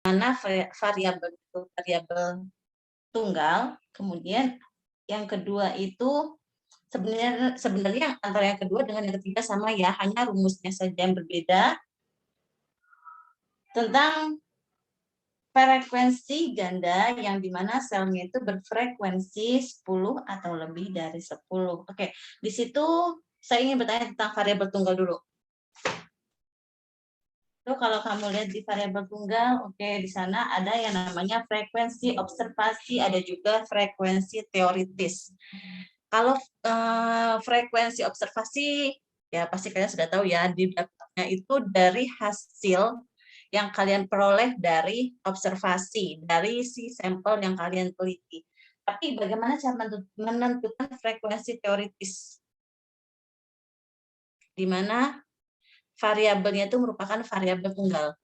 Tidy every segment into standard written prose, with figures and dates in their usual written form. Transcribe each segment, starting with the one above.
mana variabel itu variabel tunggal, kemudian yang kedua itu sebenarnya antara yang kedua dengan yang ketiga sama ya, hanya rumusnya saja yang berbeda tentang frekuensi ganda yang dimana selnya itu berfrekuensi 10 atau lebih dari 10. Oke, di situ saya ingin bertanya tentang variabel tunggal dulu. Itu kalau kamu lihat di variabel tunggal, oke, di sana ada yang namanya frekuensi observasi, ada juga frekuensi teoritis. Kalau frekuensi observasi, ya pasti kalian sudah tahu ya, di daftarnya itu dari hasil yang kalian peroleh dari observasi, dari si sampel yang kalian teliti. Tapi bagaimana cara menentukan frekuensi teoritis? Di mana variabelnya itu merupakan variabel tunggal.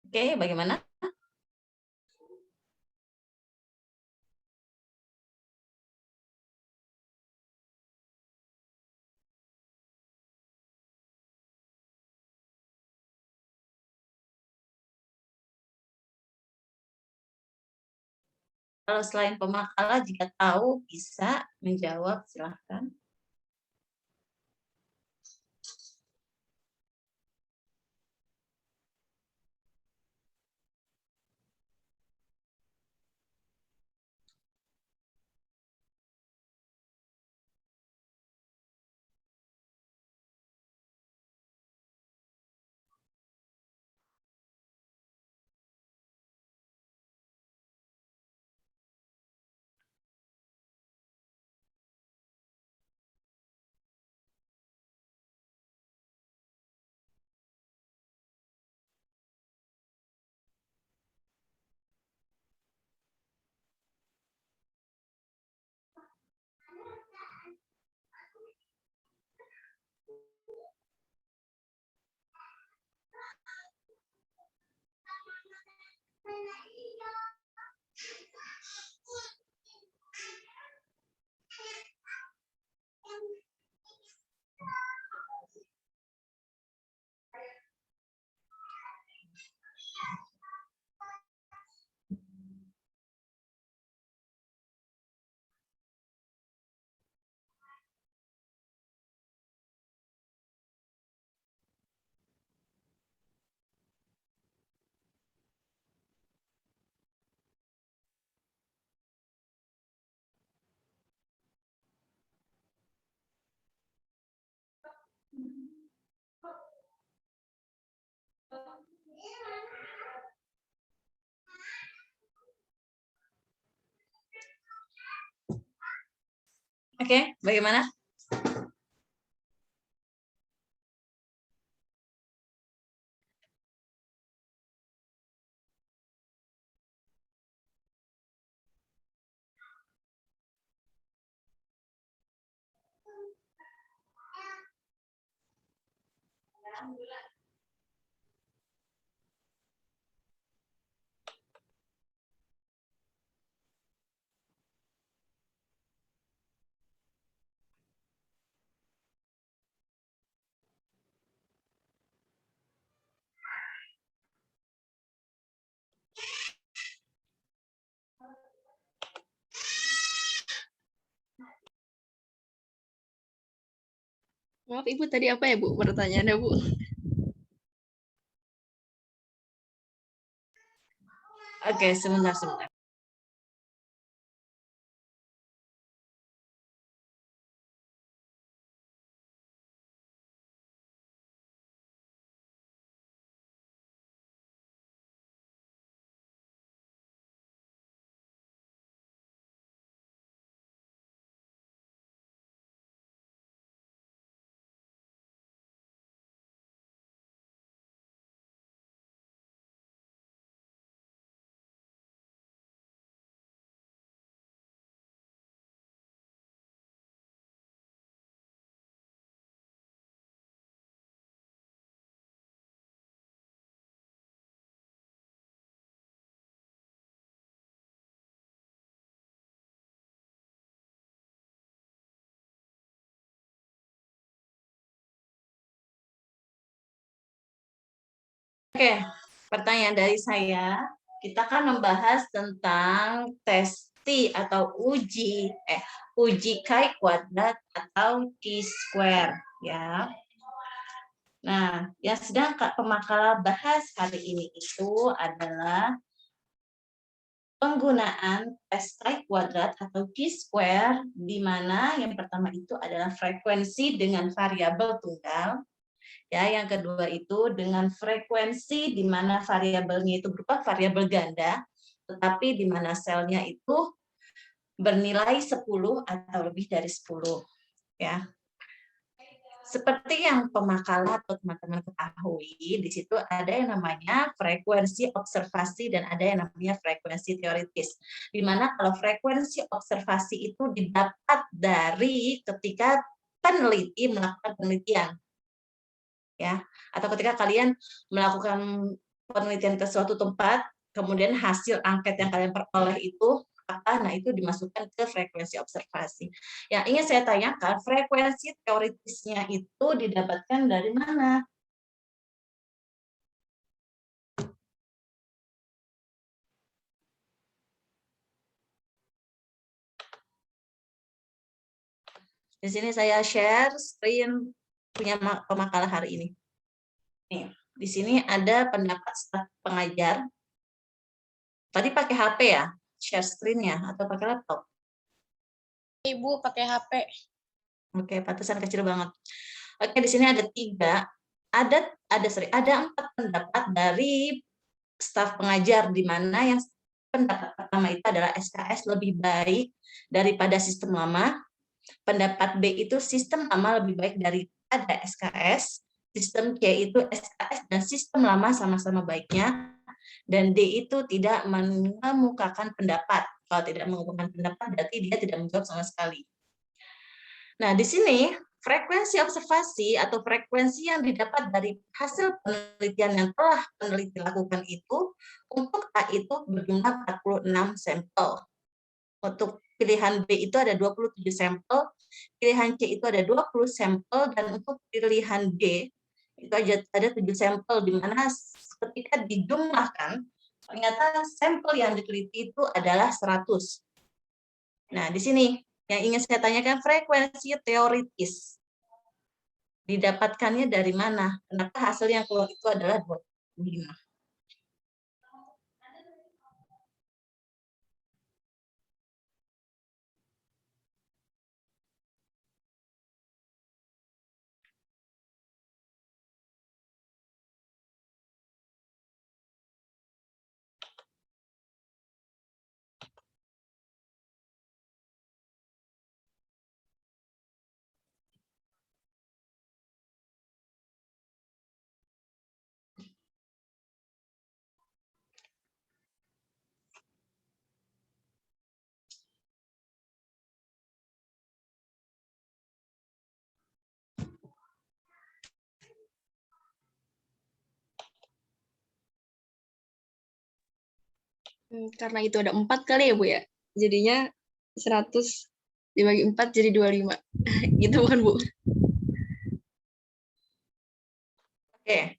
Oke, bagaimana? Kalau selain pemakala, jika tahu bisa menjawab, silahkan. Oke, bagaimana? Maaf Ibu, tadi apa ya Bu pertanyaannya Bu? Oke, sebentar. Oke, pertanyaan dari saya, kita kan membahas tentang tes T atau uji chi kuadrat atau chi square ya. Nah, yang sedang Kak Pemakala bahas hari ini itu adalah penggunaan tes chi kuadrat atau chi square, di mana yang pertama itu adalah frekuensi dengan variabel tunggal. Ya, yang kedua itu dengan frekuensi di mana variabelnya itu berupa variabel ganda, tetapi di mana selnya itu bernilai 10 atau lebih dari 10. Ya. Seperti yang pemakala atau teman-teman ketahui, di situ ada yang namanya frekuensi observasi dan ada yang namanya frekuensi teoritis. Di mana kalau frekuensi observasi itu didapat dari ketika peneliti melakukan penelitian. Ya, atau ketika kalian melakukan penelitian ke suatu tempat, kemudian hasil angket yang kalian peroleh itu apa? Nah, itu dimasukkan ke frekuensi observasi. Yang ingin saya tanyakan, frekuensi teoritisnya itu didapatkan dari mana? Di sini saya share screen punya pemakalah hari ini. Nih, di sini ada pendapat staf pengajar. Tadi pakai HP ya, share screen-nya, atau pakai laptop? Ibu pakai HP. Oke, pantesan kecil banget. Oke, di sini ada ada 4 pendapat dari staf pengajar, di mana yang pendapat pertama itu adalah SKS lebih baik daripada sistem lama. Pendapat B itu sistem lama lebih baik daripada SKS. Sistem C itu SKS dan sistem lama sama-sama baiknya. Dan D itu tidak mengemukakan pendapat. Kalau tidak mengemukakan pendapat, berarti dia tidak menjawab sama sekali. Nah, di sini frekuensi observasi atau frekuensi yang didapat dari hasil penelitian yang telah peneliti lakukan itu, untuk A itu berjumlah 46 sampel. Untuk pilihan B itu ada 27 sampel, pilihan C itu ada 20 sampel, dan untuk pilihan D itu ada 7 sampel, di mana ketika dijumlahkan, ternyata sampel yang diteliti itu adalah 100. Nah, di sini yang ingin saya tanyakan, frekuensi teoritis didapatkannya dari mana? Kenapa hasil yang keluar itu adalah 25? Karena itu ada 4 kali ya, Bu ya. Jadinya 100 dibagi 4 jadi 25. Gitu bukan, Bu? Oke.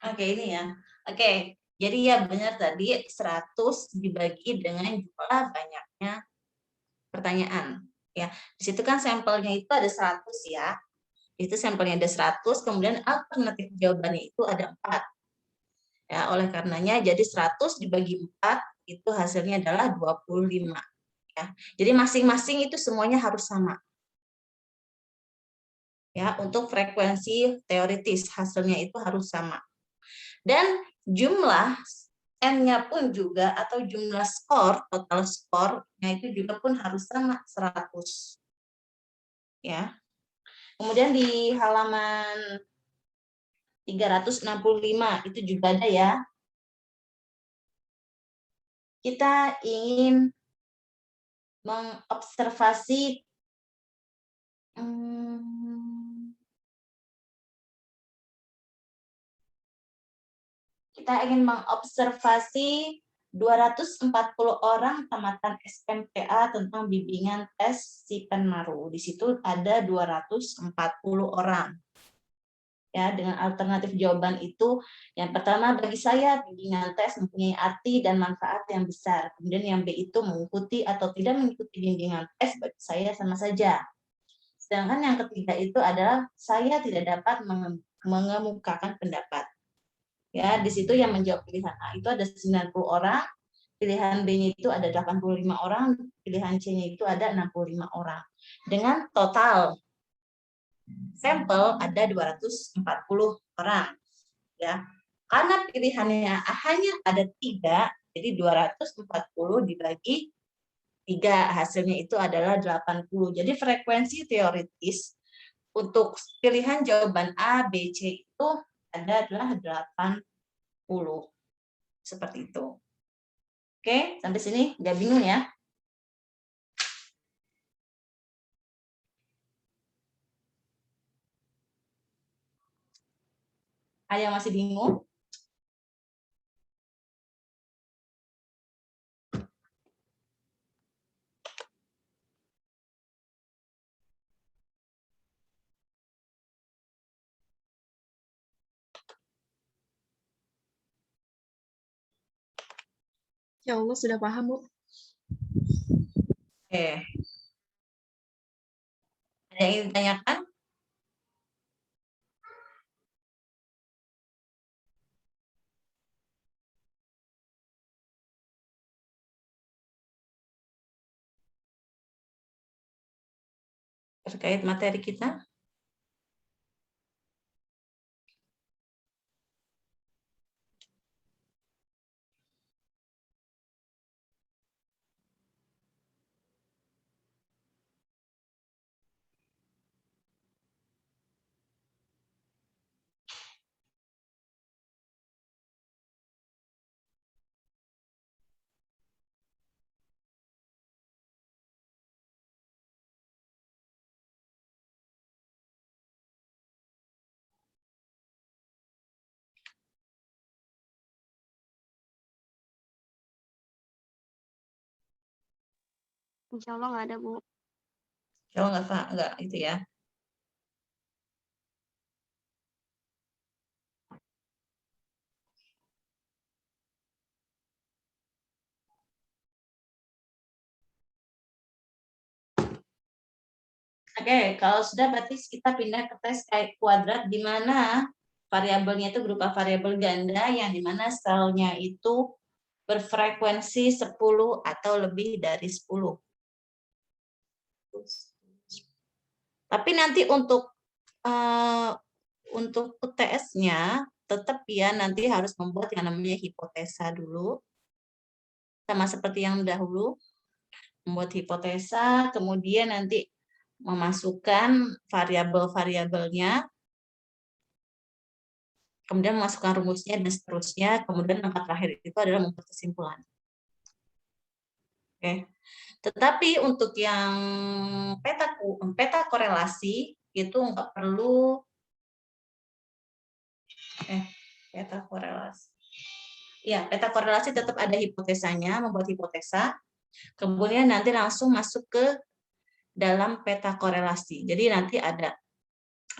Oke, ini ya. Oke, jadi ya benar tadi 100 dibagi dengan jumlah banyaknya pertanyaan. Ya, di situ kan sampelnya itu ada 100 ya. Itu sampelnya ada 100, kemudian alternatif jawabannya itu ada 4. Ya, oleh karenanya jadi 100 dibagi 4 itu hasilnya adalah 25. Ya. Jadi masing-masing itu semuanya harus sama. Ya, untuk frekuensi teoritis hasilnya itu harus sama. Dan jumlah N-nya pun juga atau jumlah skor, total skornya itu juga pun harus sama 100. Ya. Kemudian di halaman 365 itu juga ada ya. Kita ingin mengobservasi 240 orang tamatan SMPA tentang bimbingan tes Sipenmaru. Di situ ada 240 orang. Ya, dengan alternatif jawaban itu, yang pertama bagi saya bimbingan tes mempunyai arti dan manfaat yang besar. Kemudian yang B itu mengikuti atau tidak mengikuti bimbingan tes bagi saya sama saja. Sedangkan yang ketiga itu adalah saya tidak dapat mengemukakan pendapat. Ya, di situ yang menjawab pilihan A itu ada 90 orang, pilihan B-nya itu ada 85 orang, pilihan C-nya itu ada 65 orang. Dengan total sampel ada 240 orang. Ya. Karena pilihannya hanya ada 3, jadi 240 dibagi 3, hasilnya itu adalah 80. Jadi frekuensi teoritis untuk pilihan jawaban A, B, C itu adalah 80. Seperti itu. Oke, sampai sini nggak bingung ya? Ada yang masih bingung? Ya Allah, sudah paham, Bu. Oke. Ada yang ingin ditanyakan? Terkait materi kita? Insya Allah nggak ada, Bu. Kalau nggak itu ya. Oke, kalau sudah berarti kita pindah ke tes kayak kuadrat di mana variabelnya itu berupa variabel ganda yang di mana selnya itu berfrekuensi 10 atau lebih dari 10. Tapi nanti untuk UTS-nya tetap ya nanti harus membuat yang namanya hipotesa dulu. Sama seperti yang dahulu, membuat hipotesa, kemudian nanti memasukkan variabel-variabelnya, kemudian memasukkan rumusnya dan seterusnya, kemudian langkah terakhir itu adalah membuat kesimpulan. Oke. Tetapi untuk yang peta korelasi itu nggak perlu peta korelasi. Ya, peta korelasi tetap ada hipotesanya, membuat hipotesa, kemudian nanti langsung masuk ke dalam peta korelasi. Jadi nanti ada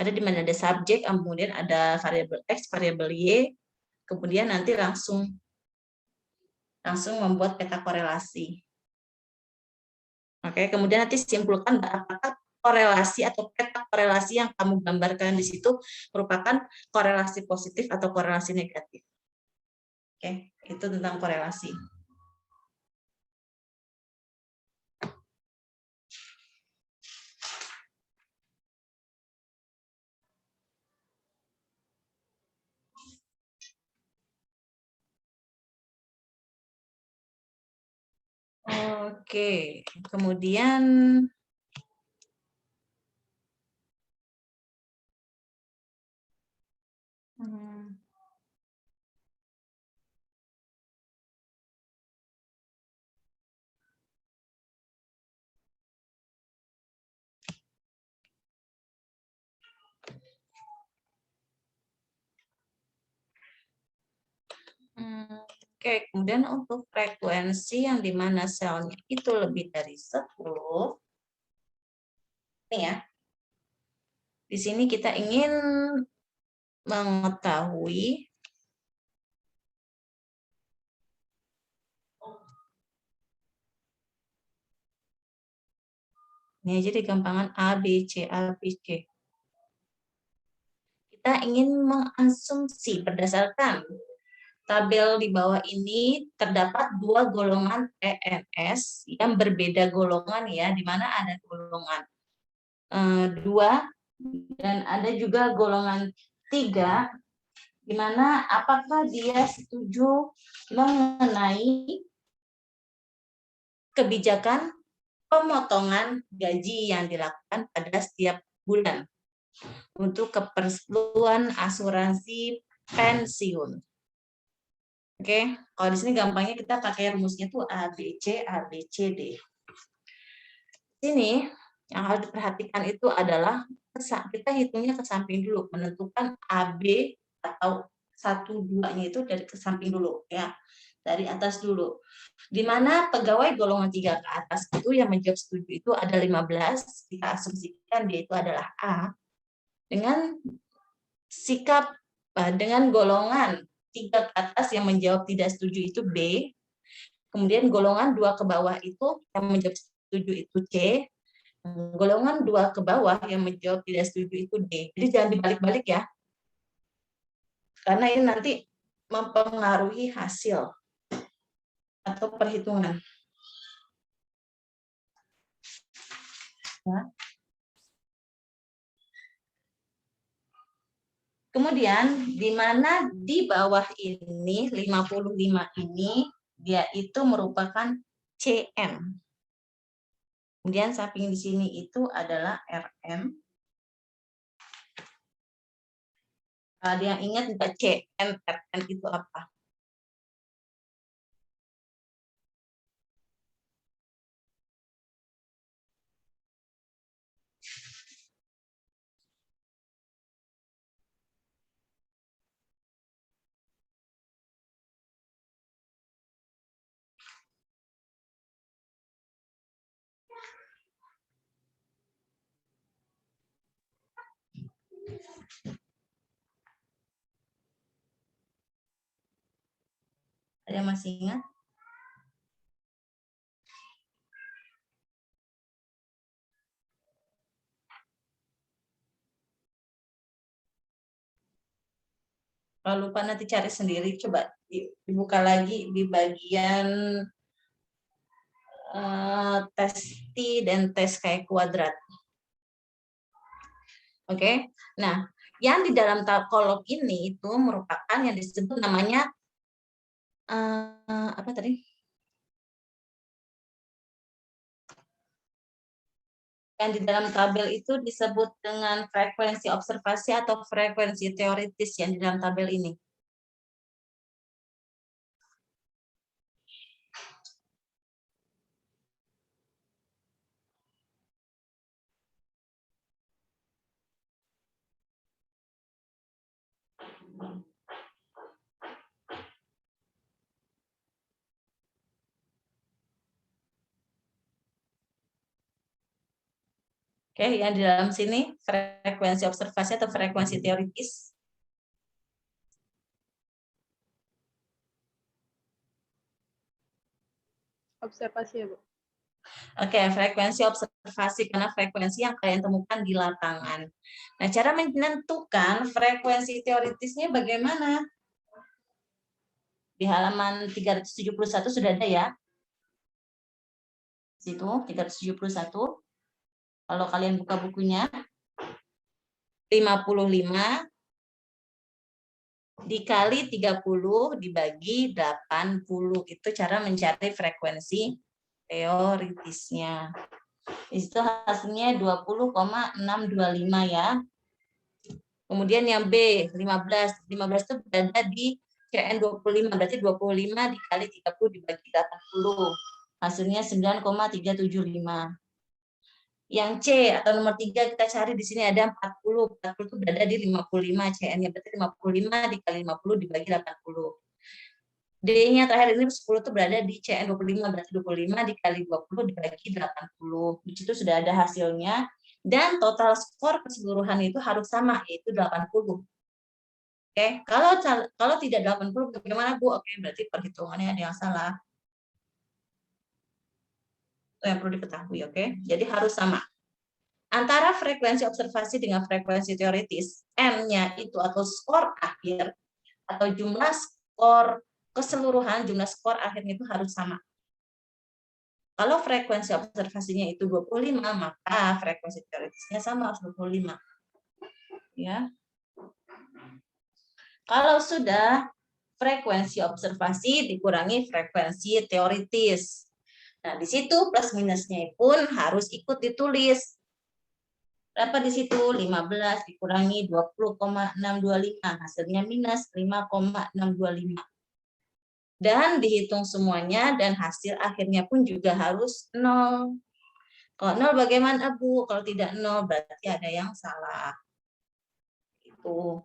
di mana ada subjek, kemudian ada variabel X, variabel Y, kemudian nanti langsung membuat peta korelasi. Oke, kemudian nanti simpulkan apakah korelasi atau peta korelasi yang kamu gambarkan di situ merupakan korelasi positif atau korelasi negatif. Oke, itu tentang korelasi. Oke, kemudian Oke, kemudian untuk frekuensi yang dimana selnya itu lebih dari 10, ini ya. Di sini kita ingin mengetahui ini aja digampangan A, B, C, A, B, C. Kita ingin mengasumsi berdasarkan tabel di bawah ini terdapat dua golongan PNS yang berbeda golongan ya, di mana ada golongan 2 dan ada juga golongan 3, di mana apakah dia setuju mengenai kebijakan pemotongan gaji yang dilakukan pada setiap bulan untuk keperluan asuransi pensiun. Oke, kalau di sini gampangnya kita pakai rumusnya tuh A, B, C, A, B, C, D. Sini yang harus diperhatikan itu adalah kita hitungnya ke samping dulu, menentukan AB atau 1-2-nya itu dari ke samping dulu ya. Dari atas dulu. Di mana pegawai golongan 3 ke atas itu yang menjawab setuju itu ada 15, kita asumsikan dia itu adalah A. Dengan sikap dengan golongan 3 ke atas yang menjawab tidak setuju itu B. Kemudian golongan 2 ke bawah itu yang menjawab setuju itu C. Golongan 2 ke bawah yang menjawab tidak setuju itu D. Jadi jangan dibalik-balik ya. Karena ini nanti mempengaruhi hasil atau perhitungan. Ya. Kemudian di mana di bawah ini 55 ini dia itu merupakan CM. Kemudian samping di sini itu adalah RM. Ada yang ingat nggak CM, RM itu apa? Ada yang masih ingat? Kalau lupa nanti cari sendiri, coba dibuka lagi di bagian tes T dan tes kayak kuadrat. Oke, nah yang di dalam kolom ini itu merupakan yang disebut namanya apa tadi? Yang di dalam tabel itu disebut dengan frekuensi observasi atau frekuensi teoritis yang di dalam tabel ini. Oke, yang di dalam sini frekuensi observasi atau frekuensi teoritis. Observasi ya, Bu. Oke, frekuensi observasi karena frekuensi yang kalian temukan di lapangan. Nah, cara menentukan frekuensi teoritisnya bagaimana? Di halaman 371 sudah ada ya. Situ 371. Kalau kalian buka bukunya 55 dikali 30 dibagi 80. Itu cara mencari frekuensi teoritisnya. Itu hasilnya 20,625 ya. Kemudian yang B 15. 15 itu berada di CN 25, berarti 25 dikali 30 dibagi 80. Hasilnya 9,375. Yang C atau nomor 3 kita cari di sini ada 40. 40 itu berada di 55 CN-nya, berarti 55 dikali 50 dibagi 80. D-nya terakhir ini 10 itu berada di CN25, berarti 25 dikali 20 dibagi 80. Di situ sudah ada hasilnya. Dan total skor keseluruhan itu harus sama, yaitu 80. Oke, kalau tidak 80 bagaimana Bu? Oke, berarti perhitungannya ada yang salah. Itu yang perlu diketahui, oke? Jadi harus sama. Antara frekuensi observasi dengan frekuensi teoritis, N-nya itu atau skor akhir atau jumlah skor keseluruhan, jumlah skor akhirnya itu harus sama. Kalau frekuensi observasinya itu 25, maka frekuensi teoritisnya sama, harus 25. Ya. Kalau sudah frekuensi observasi dikurangi frekuensi teoritis. Nah, di situ plus minusnya pun harus ikut ditulis. Berapa di situ? 15 dikurangi 20,625. Hasilnya minus 5,625. Dan dihitung semuanya dan hasil akhirnya pun juga harus 0. Kalau 0 bagaimana, Bu? Kalau tidak 0 berarti ada yang salah. Itu.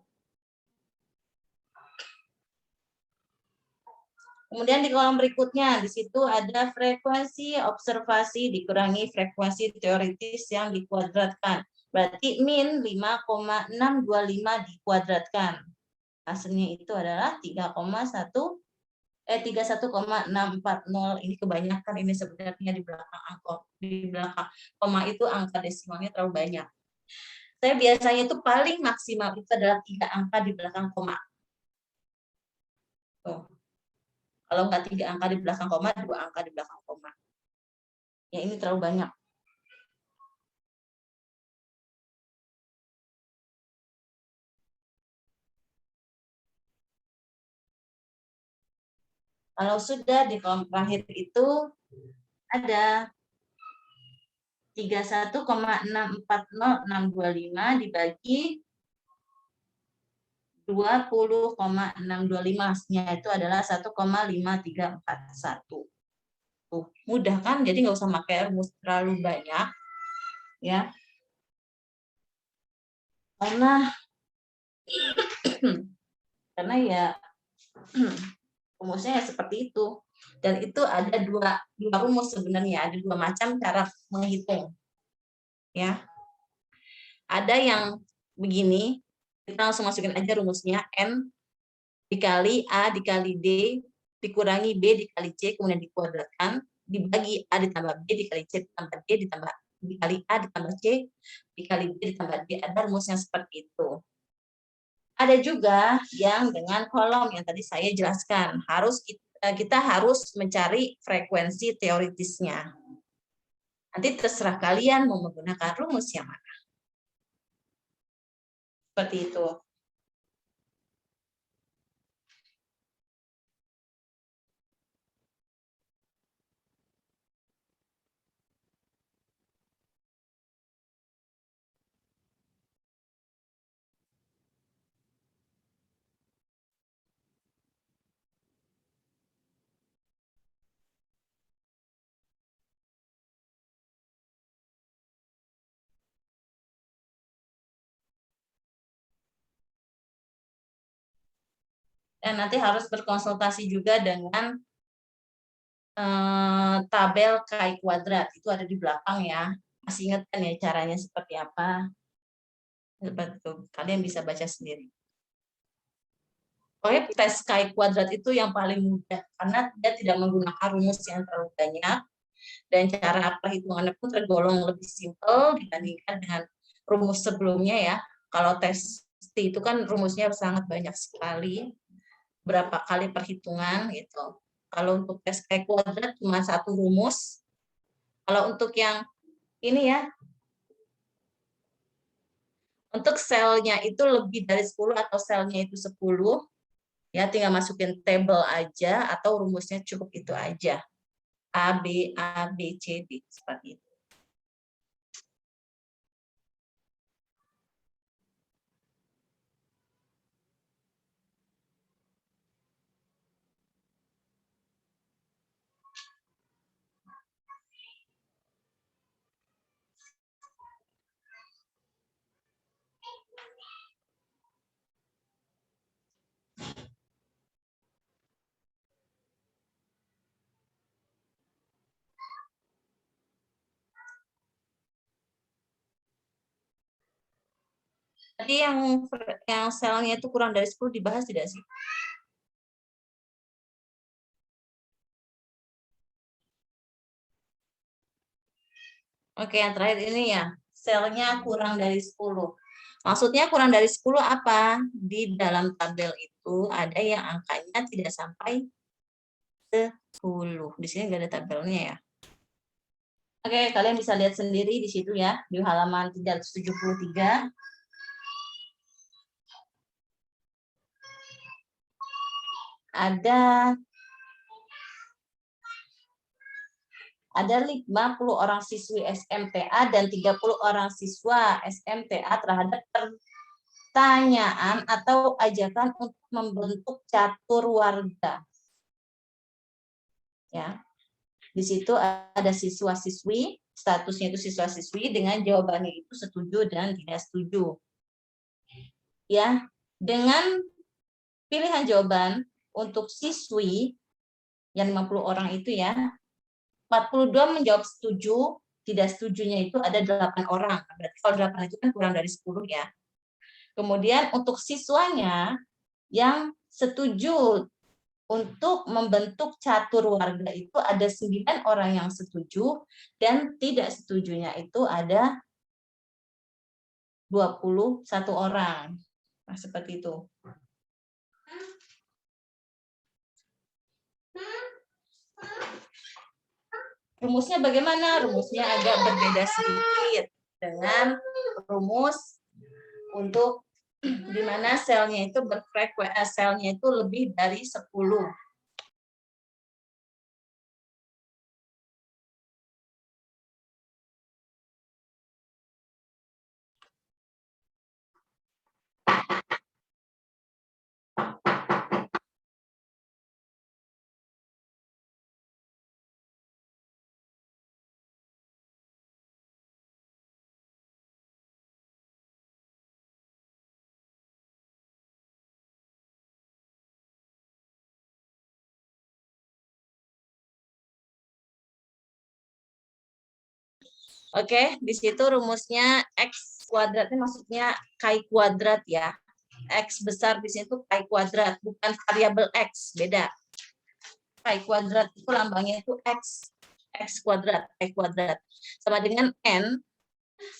Kemudian di kolom berikutnya, di situ ada frekuensi observasi dikurangi frekuensi teoritis yang dikuadratkan. Berarti min 5,625 dikuadratkan. Hasilnya itu adalah 31,640. Ini kebanyakan ini sebenarnya di belakang angka. Di belakang koma itu angka desimalnya terlalu banyak. Saya biasanya itu paling maksimal itu adalah 3 angka di belakang koma. Tuh. Kalau nggak 3 angka di belakang koma, 2 angka di belakang koma. Ya ini terlalu banyak. Kalau sudah di kolom terakhir itu ada 31,640625 dibagi 20,625, hasilnya itu adalah 1,5341. Tuh, mudah kan? Jadi nggak usah pakai rumus terlalu banyak, ya. Karena ya rumusnya ya seperti itu. Dan itu ada dua rumus sebenarnya, ada 2 macam cara menghitung. Ya. Ada yang begini, kita langsung masukin aja rumusnya, N dikali A dikali D dikurangi B dikali C kemudian dikuadratkan dibagi A ditambah B dikali C ditambah D ditambah dikali A ditambah C dikali B ditambah D. Ada rumus yang seperti itu. Ada juga yang dengan kolom yang tadi saya jelaskan. Kita harus mencari frekuensi teoritisnya. Nanti terserah kalian mau menggunakan rumus yang mana. Seperti itu. Dan nanti harus berkonsultasi juga dengan tabel Chi kuadrat. Itu ada di belakang ya. Masih ingat kan ya caranya seperti apa? Seperti itu. Kalian bisa baca sendiri. Pokoknya tes Chi kuadrat itu yang paling mudah karena dia tidak menggunakan rumus yang terlalu banyak dan cara perhitungannya pun tergolong lebih simpel dibandingkan dengan rumus sebelumnya ya. Kalau tes T itu kan rumusnya sangat banyak sekali, berapa kali perhitungan gitu. Kalau untuk tes Chi kuadrat cuma 1 rumus. Kalau untuk yang ini ya, untuk selnya itu lebih dari 10 atau selnya itu 10, ya tinggal masukin tabel aja atau rumusnya cukup itu aja. A, B, C, D, seperti itu. Tadi yang selnya itu kurang dari 10 dibahas tidak sih? Oke, yang terakhir ini ya, selnya kurang dari 10. Maksudnya kurang dari 10 apa? Di dalam tabel itu ada yang angkanya tidak sampai 10. Di sini nggak ada tabelnya ya. Oke, kalian bisa lihat sendiri di situ ya, di halaman 373. Ada 50 orang siswi SMTA dan 30 orang siswa SMTA terhadap pertanyaan atau ajakan untuk membentuk catur warga. Ya. Di situ ada siswa-siswi, statusnya itu siswa-siswi dengan jawabannya itu setuju dan tidak setuju. Ya, dengan pilihan jawaban untuk siswi yang 50 orang itu ya, 42 menjawab setuju, tidak setujunya itu ada 8 orang. Berarti kalau 8 itu kan kurang dari 10 ya. Kemudian untuk siswanya yang setuju untuk membentuk catur warga itu ada 9 orang yang setuju dan tidak setujunya itu ada 21 orang. Nah, seperti itu. Rumusnya bagaimana? Rumusnya agak berbeda sedikit dengan rumus untuk di mana selnya itu berfrekuensi, selnya itu lebih dari 10. Oke, di situ rumusnya X kuadratnya maksudnya K kuadrat ya. X besar di situ K kuadrat, bukan variabel X, beda. K kuadrat itu lambangnya itu X. X kuadrat, K kuadrat. Sama dengan N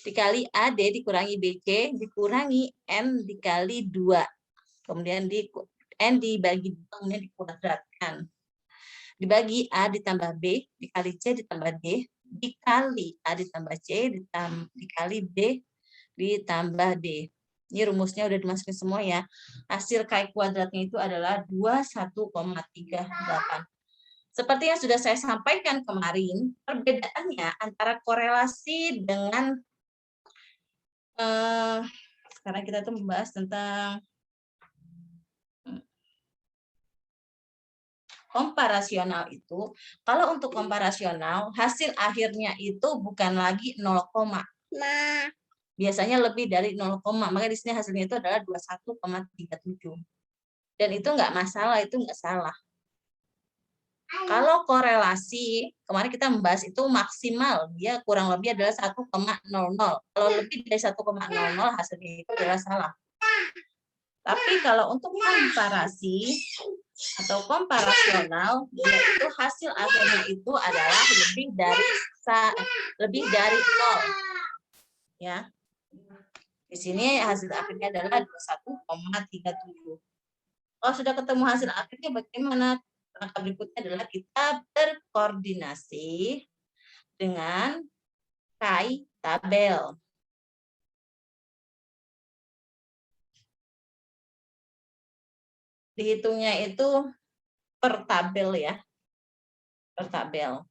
dikali AD dikurangi BC dikurangi N dikali 2. Kemudian N dibagi 2, kemudian dikuadratkan. Dibagi A ditambah B, dikali C ditambah D, dikali A ditambah C, dikali B ditambah D. Ini rumusnya udah dimasukin semua ya. Hasil K kuadratnya itu adalah 21,38. Seperti yang sudah saya sampaikan kemarin, perbedaannya antara korelasi dengan sekarang kita tuh membahas tentang komparasional itu, kalau untuk komparasional, hasil akhirnya itu bukan lagi 0, biasanya lebih dari 0, maka di sini hasilnya itu adalah 21,37. Dan itu nggak masalah, itu nggak salah. Kalau korelasi, kemarin kita membahas itu maksimal, dia kurang lebih adalah 1,00. Kalau lebih dari 1,00, hasilnya itu adalah salah. Tapi kalau untuk komparasi atau komparasional, yaitu hasil akhirnya itu adalah lebih dari 0. Ya. Di sini hasil akhirnya adalah 21,37. Kalau sudah ketemu hasil akhirnya, bagaimana? Langkah berikutnya adalah kita berkoordinasi dengan KAI tabel. Dihitungnya itu per tabel ya, per tabel.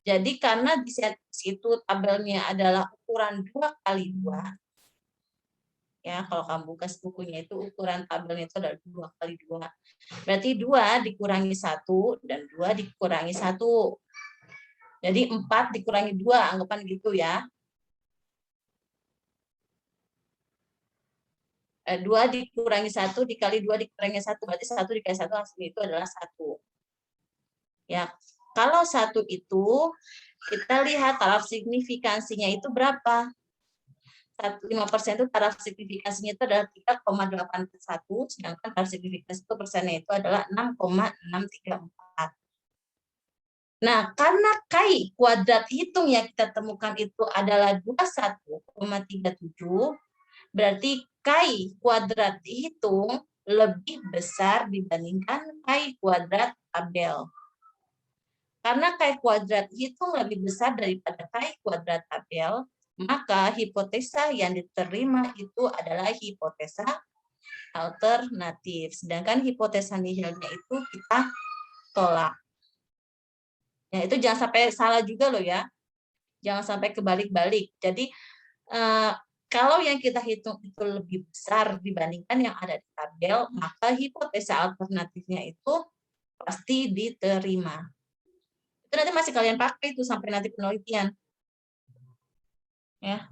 Jadi karena di situ tabelnya adalah ukuran 2x2, ya kalau kamu buka bukunya itu ukuran tabelnya itu adalah 2x2. Berarti 2 dikurangi 1 dan 2 dikurangi 1. Jadi 4 dikurangi 2, anggapan gitu ya. 2 dikurangi 1 dikali 2 dikurangi 1, berarti 1 dikali 1 hasilnya itu adalah 1. Ya, kalau 1 itu kita lihat taraf signifikansinya itu berapa? 5% itu taraf signifikasinya itu adalah 3,81, sedangkan taraf signifikasi itu persennya itu adalah 6,634. Nah, karena Chi kuadrat hitung yang kita temukan itu adalah 21,37, berarti Chi kuadrat hitung lebih besar dibandingkan Chi kuadrat tabel. Karena Chi kuadrat hitung lebih besar daripada Chi kuadrat tabel, maka hipotesa yang diterima itu adalah hipotesa alternatif. Sedangkan hipotesa nihilnya itu kita tolak. Ya, itu jangan sampai salah juga loh ya. Jangan sampai kebalik-balik. Jadi kalau yang kita hitung itu lebih besar dibandingkan yang ada di tabel, maka hipotesa alternatifnya itu pasti diterima. Itu nanti masih kalian pakai itu sampai nanti penelitian. Ya.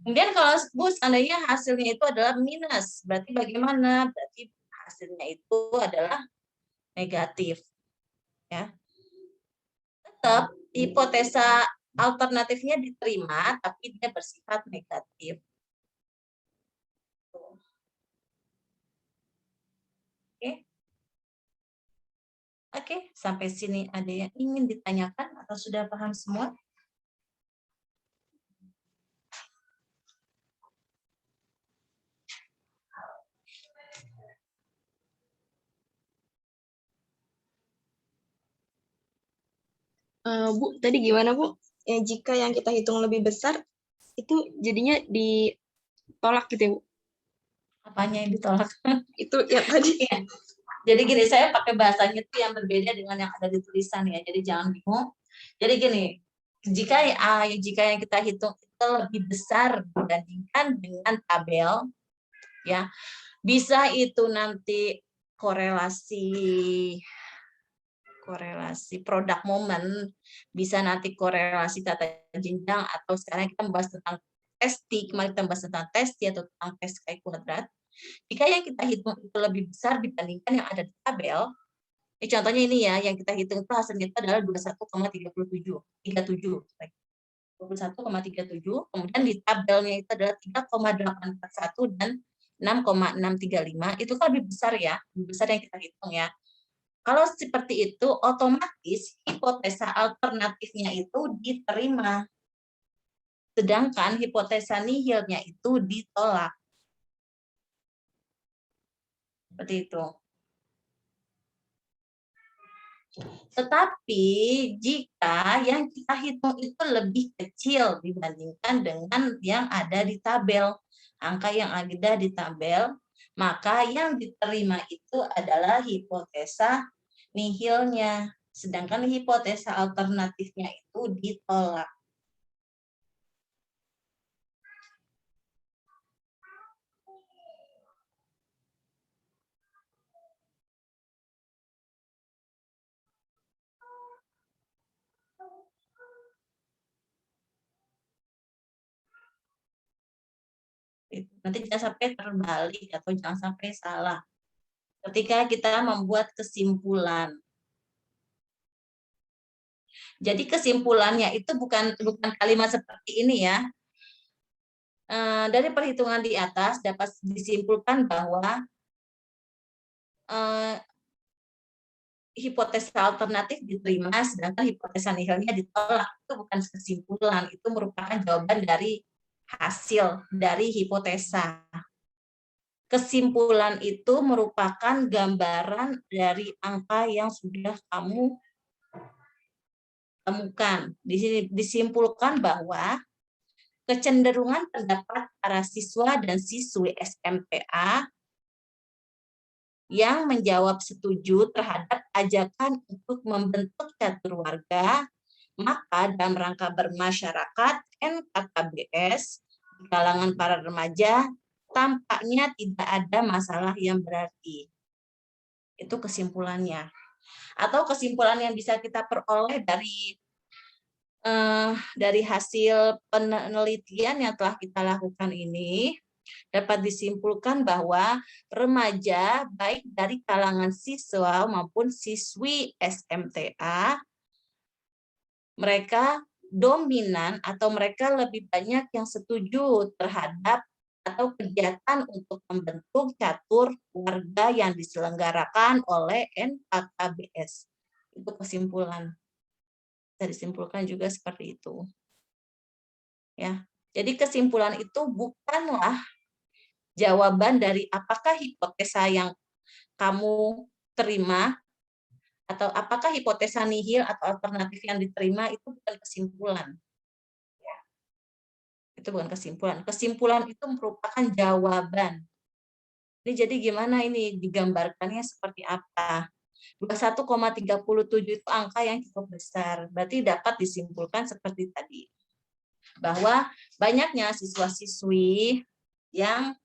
Kemudian kalau seandainya hasilnya itu adalah minus, berarti bagaimana? Berarti hasilnya itu adalah negatif. Ya. Tetap hipotesa alternatifnya diterima, tapi dia bersifat negatif. Oke, sampai sini ada yang ingin ditanyakan atau sudah paham semua? Bu, tadi gimana Bu? Jika yang kita hitung lebih besar, itu jadinya ditolak gitu ya Bu? Apanya yang ditolak? Itu yang tadi. Ya. Jadi gini, saya pakai bahasanya itu yang berbeda dengan yang ada di tulisan ya. Jadi jangan bingung. Jadi gini, jika yang kita hitung itu lebih besar dibandingkan dengan tabel, ya bisa itu nanti korelasi produk momen, bisa nanti korelasi tata jenjang, atau sekarang kita membahas tentang testi, kemarin kita membahas tentang testi atau tentang tes Chi kuadrat. Jika yang kita hitung itu lebih besar dibandingkan yang ada di tabel, contohnya ini ya, yang kita hitung itu hasilnya itu adalah 21,37, 21,37, kemudian di tabelnya itu adalah 3,841 dan 6,635, itu kan lebih besar ya, lebih besar yang kita hitung ya. Kalau seperti itu, otomatis hipotesa alternatifnya itu diterima. Sedangkan hipotesa nihilnya itu ditolak. Seperti itu. Tetapi jika yang kita hitung itu lebih kecil dibandingkan dengan yang ada di tabel, angka yang ada di tabel, maka yang diterima itu adalah hipotesa nihilnya, sedangkan hipotesa alternatifnya itu ditolak. Nanti jangan sampai terbalik atau jangan sampai salah ketika kita membuat kesimpulan. Jadi kesimpulannya itu bukan kalimat seperti ini ya. Dari perhitungan di atas dapat disimpulkan bahwa hipotesa alternatif diterima, sedangkan hipotesa nihilnya ditolak. Itu bukan kesimpulan, itu merupakan jawaban dari hasil dari hipotesa. Kesimpulan itu merupakan gambaran dari angka yang sudah kamu temukan. Di sini disimpulkan bahwa kecenderungan pendapat para siswa dan siswi SMPA yang menjawab setuju terhadap ajakan untuk membentuk catur warga, maka dalam rangka bermasyarakat NKKBS di kalangan para remaja tampaknya tidak ada masalah yang berarti. Itu kesimpulannya. Atau kesimpulan yang bisa kita peroleh dari hasil penelitian yang telah kita lakukan ini, dapat disimpulkan bahwa remaja baik dari kalangan siswa maupun siswi SMTA, mereka dominan atau mereka lebih banyak yang setuju terhadap atau kegiatan untuk membentuk catur warga yang diselenggarakan oleh NKKBS. Itu kesimpulan. Bisa disimpulkan juga seperti itu. Ya. Jadi kesimpulan itu bukanlah jawaban dari apakah hipotesa yang kamu terima atau apakah hipotesa nihil atau alternatif yang diterima itu bukan kesimpulan. Itu bukan kesimpulan. Kesimpulan itu merupakan jawaban. Ini jadi gimana ini digambarkannya seperti apa? 21,37 itu angka yang cukup besar. Berarti dapat disimpulkan seperti tadi. Bahwa banyaknya siswa-siswi yang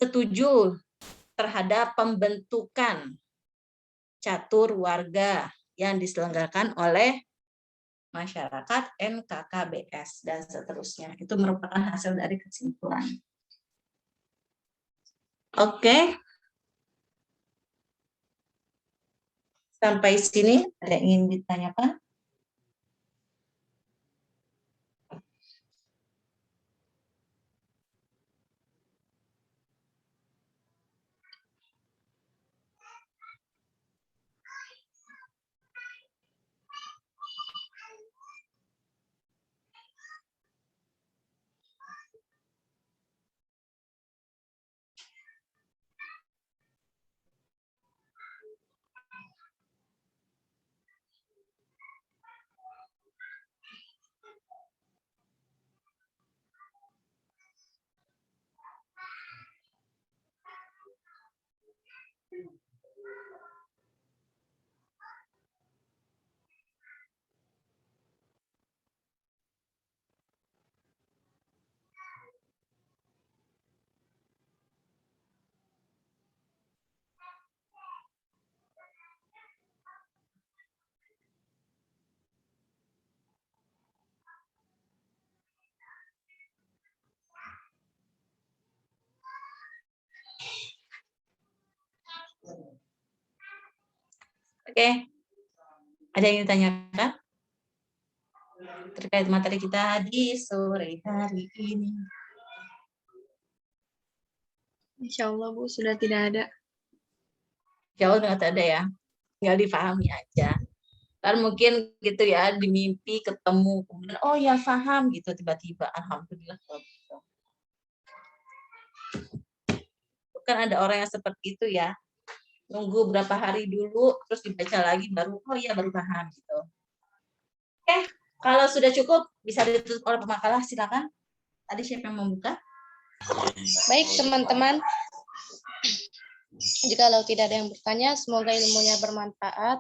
setuju terhadap pembentukan catur warga yang diselenggarakan oleh masyarakat NKKBS dan seterusnya. Itu merupakan hasil dari kesimpulan. Oke. Sampai sini ada yang ingin ditanyakan? Oke. Ada yang ditanyakan terkait materi kita di sore hari ini? Insya Allah Bu sudah tidak ada. Jauh nggak ada ya, tinggal difahami aja. Ntar mungkin gitu ya, di mimpi ketemu, kemudian oh ya paham gitu, tiba-tiba alhamdulillah. Kan ada orang yang seperti itu ya, nunggu berapa hari dulu, terus dibaca lagi baru, oh iya baru paham gitu. Oke, kalau sudah cukup bisa ditutup oleh pemakalah, silakan. Tadi siapa yang membuka? Baik teman-teman, jikalau tidak ada yang bertanya, semoga ilmunya bermanfaat.